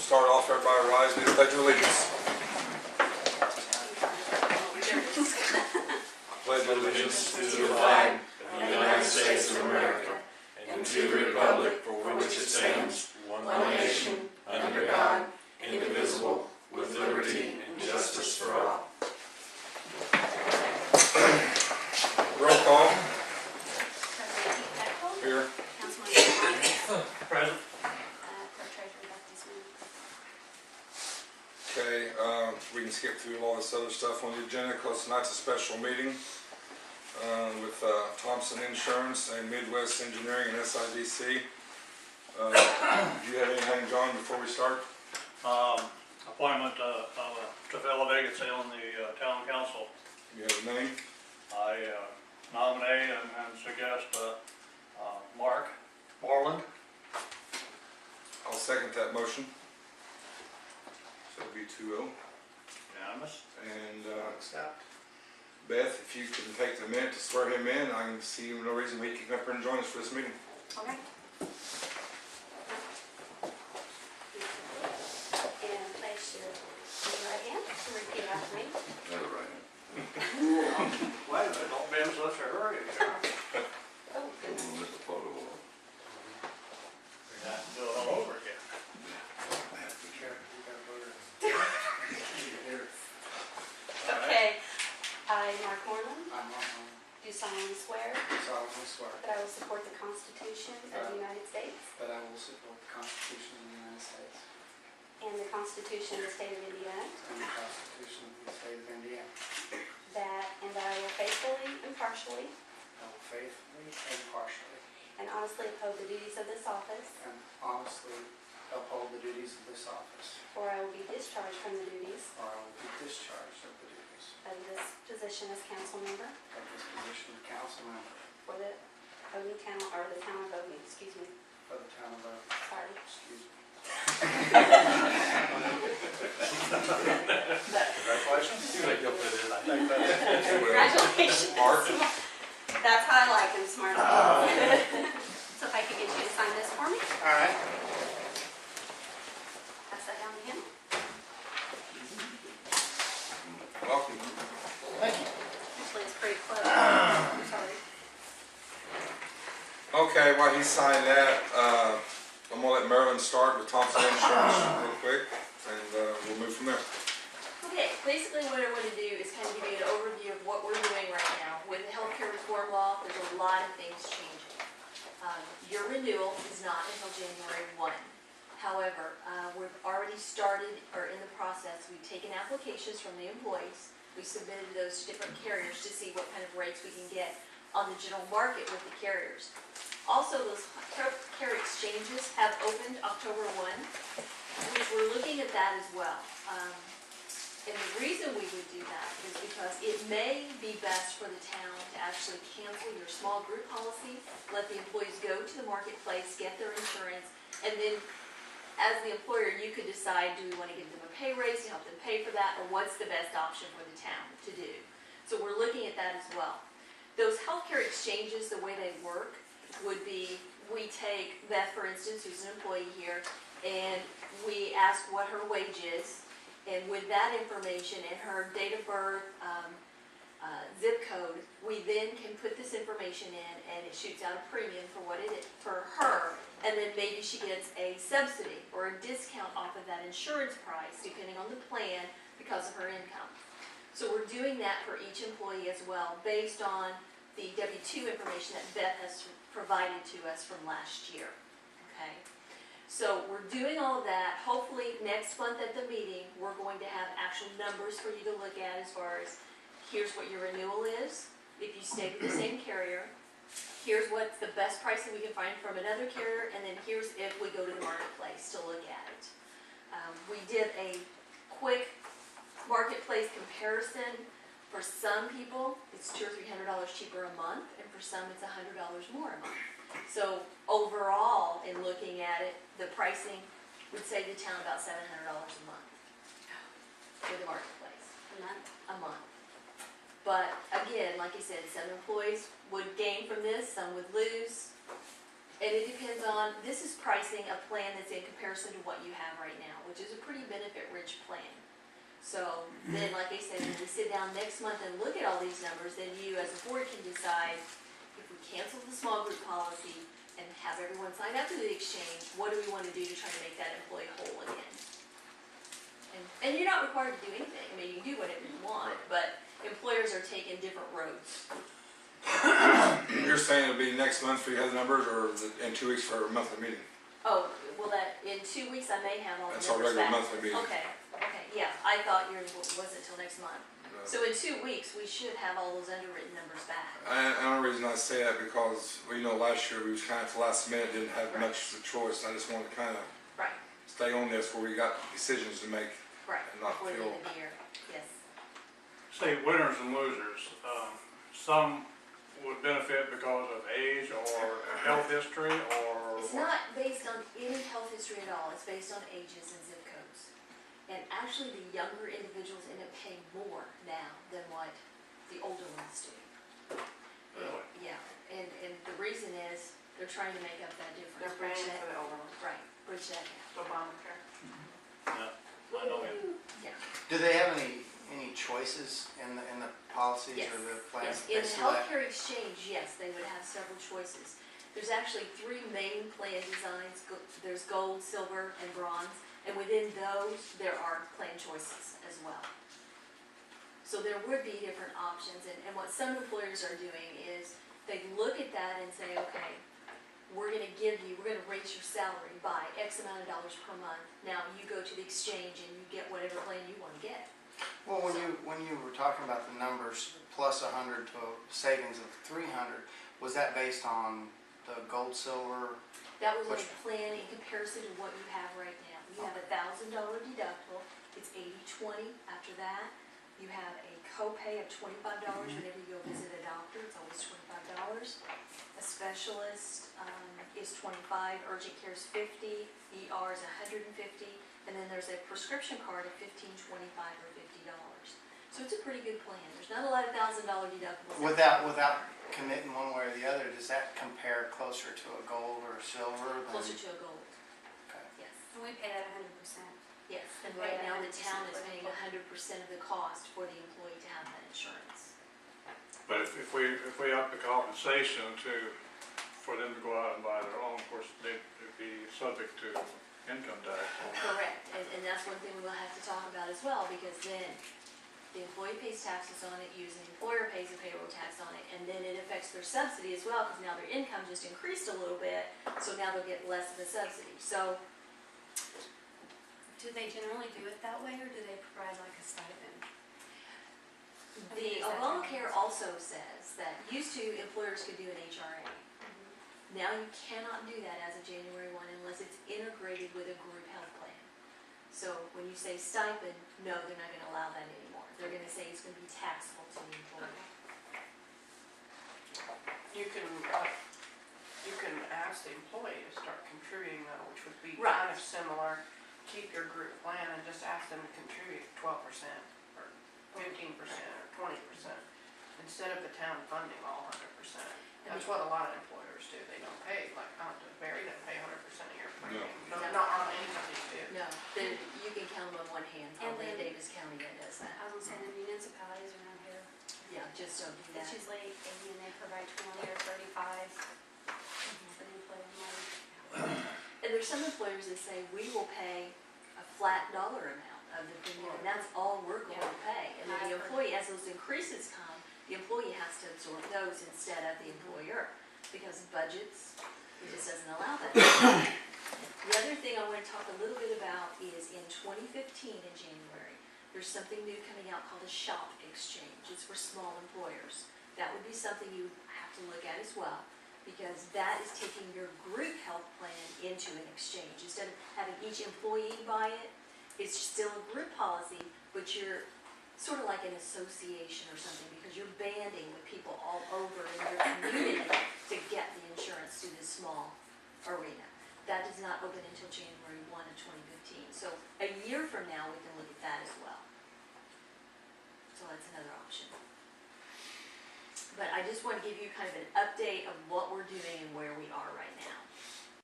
start off, everybody rise, do the pledge of allegiance. Pledge allegiance to the flag of the United States of America and to the republic for which it stands, one nation, under God, indivisible, with liberty and justice for all. Roll call. President Keith Petco. Here. Councilman Thomas. Present. Clerk Treasurer Bethany Smith. Okay, we can skip through all this other stuff on the agenda because tonight's a special meeting with Thompson Insurance and Midwest Engineering and SIDC. Do you have anything, John, before we start? Appointment of Tavella Vega on the town council. You have a name? I nominate and suggest Mark Moreland. I'll second that motion. So it'll be 2-0. Unanimous. And Beth, if you can take the minute to swear him in, I can see no reason why he can come up here and join us for this meeting. All right. And place your right hand and repeat after me. Wait a minute, don't be in such a hurry here. Oh, goodness. We have to do it all over again. Okay. I, Mark Moreland, I, Mark Moreland, do solemnly swear do solemnly swear that I will support the Constitution of the United States that I will support the Constitution of the United States and the Constitution of the State of Indiana, and the Constitution of the State of Indiana. and that I will faithfully, impartially, I will faithfully, impartially, and honestly uphold the duties of this office, and honestly uphold the duties of this office, or I will be discharged from the duties or I will be discharged of the duties of this position as council member of this position of council member for the Odin town, or the town of Odin, excuse me, for the town of Oak. sorry. Excuse me. Congratulations. Congratulations. Mark? That's how I like them, smart. So if I could get you to sign this for me, All right. pass that down to him. Welcome. Thank you. Actually, it's pretty close. I'm sorry. Okay, while he's signing that, I'm gonna let Marilyn start with Thompson Insurance real quick, and we'll move from there. Okay, basically what I want to do is kind of give you an overview of what we're doing right now. With the healthcare reform law, there's a lot of things changing. Your renewal is not until January 1. However, we've already started, or in the process, we've taken applications from the employees. We submitted those to different carriers to see what kind of rates we can get on the general market with the carriers. Also, those care exchanges have opened October 1, which we're looking at that as well. And the reason we would do that is because it may be best for the town to actually cancel your small group policy, let the employees go to the marketplace, get their insurance, and then as the employer, you could decide, do we want to give them a pay raise to help them pay for that, or what's the best option for the town to do? So we're looking at that as well. Those healthcare exchanges, the way they work would be, we take Beth, for instance, who's an employee here, and we ask what her wage is, and with that information and her date of birth, zip code, we then can put this information in, and it shoots out a premium for what it is for her, and then maybe she gets a subsidy or a discount off of that insurance price, depending on the plan, because of her income. So we're doing that for each employee as well, based on the W-2 information that Beth has provided to us from last year. Okay, so we're doing all of that. Hopefully next month at the meeting, we're going to have actual numbers for you to look at as far as here's what your renewal is if you stay with the same carrier. Here's what's the best pricing we can find from another carrier, and then here's if we go to the marketplace to look at it. We did a quick marketplace comparison. For some people, it's $200 or $300 cheaper a month, and for some, it's $100 more a month. So overall, in looking at it, the pricing would save the town about $700 a month for the marketplace. A month. But again, like you said, some employees would gain from this, some would lose. And it depends on, this is pricing a plan that's in comparison to what you have right now, which is a pretty benefit-rich plan. So then, like I said, when we sit down next month and look at all these numbers, then you as a board can decide if we cancel the small group policy and have everyone sign up to the exchange, what do we want to do to try to make that employee whole again? And you're not required to do anything, I mean, you can do whatever you want, but employers are taking different roads. You're saying it'll be next month for you have the numbers, or in 2 weeks for a monthly meeting? Oh, well, that, in 2 weeks, I may have all the That's our numbers regular back. monthly meeting. Okay, yeah, I thought yours wasn't till next month. No. So in 2 weeks, we should have all those underwritten numbers back. The only reason I say that because, well, you know, last year we was kind of at the last minute, didn't have Right. much of a choice. I just wanted to kind of Right, stay on this where we got decisions to make right, and not before the feel. end of the year, yes. Say winners and losers, some would benefit because of age or health history or. It's not based on any health history at all, it's based on ages and zip codes. And actually, the younger individuals end up paying more now than what the older ones do. Really? Yeah, and the reason is, they're trying to make up that difference. They're bridge paying that- for the older ones, Right, bridge that gap. Obamacare. Yeah, I know him. Yeah. Do they have any choices in the policies Yes, or the plans yes. that In they the select? healthcare exchange, yes, they would have several choices. There's actually 3 main plan designs. There's gold, silver, and bronze. And within those, there are plan choices as well. So there would be different options. And what some employers are doing is they look at that and say, okay, we're gonna raise your salary by X amount of dollars per month. Now you go to the exchange and you get whatever plan you wanna get. Well, when you were talking about the numbers, plus 100 to a savings of 300, was that based on the gold, silver? That was on Which- a plan in comparison to what you have right now. You have a $1,000 deductible, it's 80/20 after that. You have a copay of $25 whenever you go visit a doctor, it's always $25. A specialist is $25, urgent care is $50, ER is $150, and then there's a prescription card of $15, $25, or $50. So it's a pretty good plan. There's not a lot of $1,000 deductibles. Without committing one way or the other, does that compare closer to a gold or a silver? than- Closer to a gold, Okay. yes. And we pay that 100%. Yes, and Right, right now the 100% town is for the paying employee. 100% of the cost for the employee to have that insurance. But if we up the compensation for them to go out and buy their own, of course, they'd be subject to income tax. Correct, and that's one thing we will have to talk about as well, because then the employee pays taxes on it, the employer pays a payroll tax on it, and then it affects their subsidy as well, because now their income just increased a little bit, so now they'll get less of a subsidy. So Do they generally do it that way, or do they provide like a stipend? the Obamacare also says that used to employers could do an HRA. Now you cannot do that as of January 1 unless it's integrated with a group health plan. So when you say stipend, no, they're not gonna allow that anymore. They're gonna say it's gonna be taxable to the employer. You can ask the employee to start contributing though, which would be Right. kind of similar. Keep your group plan and just ask them to contribute 12% or 15% or 20% instead of the town funding all 100%. That's what a lot of employers do. They don't pay, like, Barry doesn't pay 100% of your premium. No. Not all anybody do. No, you can count them on one hand, And probably in then- Davis County that does that. I was gonna say the municipalities around here, Yeah, just don't do that. it's usually 80 and they provide 20 or 35 for the employee money. And there's some employers that say, we will pay a flat dollar amount of the premium, and that's all we're going to pay. And then the employee, as those increases come, the employee has to absorb those instead of the employer, because budgets, it just doesn't allow that. The other thing I want to talk a little bit about is in 2015 in January, there's something new coming out called a shop exchange. It's for small employers. That would be something you have to look at as well, because that is taking your group health plan into an exchange. Instead of having each employee buy it, it's still a group policy, but you're sort of like an association or something, because you're banding with people all over in your community to get the insurance through this small arena. That does not open until January 1 of 2015. So a year from now, we can look at that as well. So that's another option. But I just want to give you kind of an update of what we're doing and where we are right now.